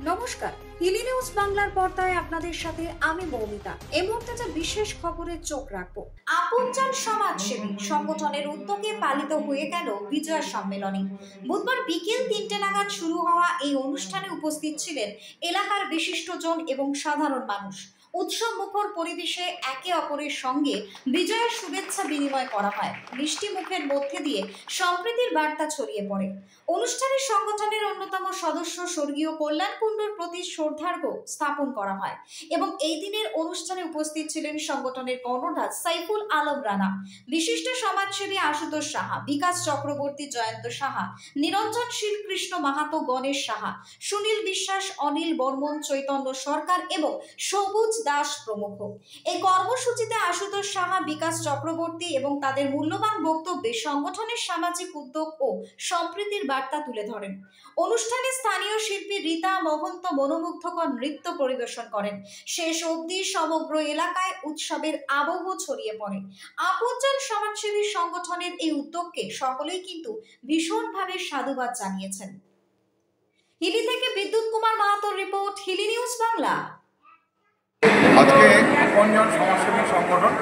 নমস্কার, হিলি নিউজ বাংলার পর্দায় আপনাদের সাথে আমি মৌমিতা। এই মুহূর্তে যে বিশেষ খবরে চোখ রাখবো। আপনজন সমাজসেবী সংগঠনের উদ্যোগে পালিত হয়ে গেল বিজয় সম্মেলনী। বুধবার বিকেল ৩টে নাগাদ শুরু হওয়া এই অনুষ্ঠানে উপস্থিত ছিলেন এলাকার বিশিষ্টজন এবং সাধারণ মানুষ। উৎসব মুখর পরিবেশে একে অপরের সঙ্গে বিজয়ের শুভেচ্ছা বিনিময় করা হয়। মিষ্টি মুখের মধ্যে দিয়ে সম্প্রীতির বার্তা ছড়িয়ে পড়ে। অনুষ্ঠানে সংগঠনের অন্যতম সদস্য স্বর্গীয় কল্যাণ কুণ্ডুর প্রতি শ্রদ্ধার্ঘ্য স্থাপন করা হয় এবং এই দিনের অনুষ্ঠানে উপস্থিত ছিলেন সংগঠনের কর্ণধার সাইফুল আলম রানা, বিশিষ্ট সমাজসেবী আশুতোষ সাহা, বিকাশ চক্রবর্তী, জয়ন্ত সাহা, নিরঞ্জনশীল কৃষ্ণ মাহাতো, গণেশ সাহা, সুনীল বিশ্বাস, অনিল বর্মন, চৈতন্য সরকার এবং সবুজ দাস প্রমুখ। এই কর্মসূচিতে আশুতোষ সাহা, বিকাশ চক্রবর্তী এবং তাদের মূল্যবান বক্তব্যে সংগঠনের সামাজিক উদ্যোগ ও সম্প্রীতির বার্তা তুলে ধরেন। অনুষ্ঠানে স্থানীয় শিল্পী রীতা মহন্ত মনোমুগ্ধকর নৃত্য পরিবেশন করেন। শেষ অবধি সমগ্র এলাকায় উৎসবের আবহ ছড়িয়ে পড়ে। আপনজন সমাজসেবী সংগঠনের এই উদ্যোগকে সকলেই কিন্তু ভীষণভাবে সাধুবাদ জানিয়েছেন। হিলি থেকে বিদ্যুৎ কুমার মাহাতোর রিপোর্ট, হিলি নিউজ বাংলা। আজকে আপনজন সমাজসেবী সংগঠন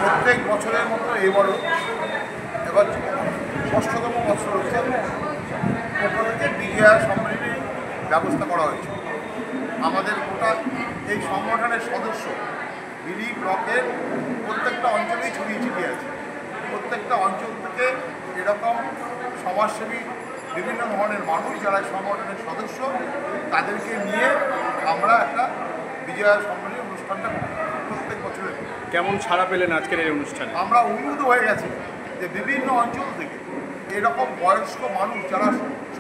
প্রত্যেক বছরের মতো এবারও এবার ৬ষ্ঠতম বছর হচ্ছে পক্ষ থেকে বিজয়া সম্মেলনের ব্যবস্থা করা হয়েছে। আমাদের গোটা এই সংগঠনের সদস্য হিলি ব্লকের প্রত্যেকটা অঞ্চলেই ছড়িয়ে ছিটিয়ে আছে। প্রত্যেকটা অঞ্চল থেকে এরকম সমাজসেবী বিভিন্ন ধরনের মানুষ যারা সংগঠনের সদস্য, তাদেরকে নিয়ে আমরা একটা বিজয়া সম্মেলনী অনুষ্ঠানটা প্রত্যেক বছরের। কেমন সাড়া পেলেন আজকের এই অনুষ্ঠানে? আমরা উন্মুক্ত হয়ে গেছি যে বিভিন্ন অঞ্চল থেকে এরকম বয়স্ক মানুষ যারা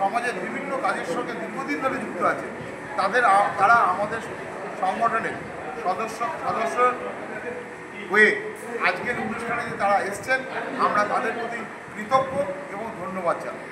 সমাজের বিভিন্ন কাজের সঙ্গে দীর্ঘদিন ধরে যুক্ত আছে, তারা আমাদের সংগঠনের সদস্য হয়ে আজকের অনুষ্ঠানে যে তারা এসছেন, আমরা তাদের প্রতি কৃতজ্ঞ এবং ধন্যবাদ জানাই।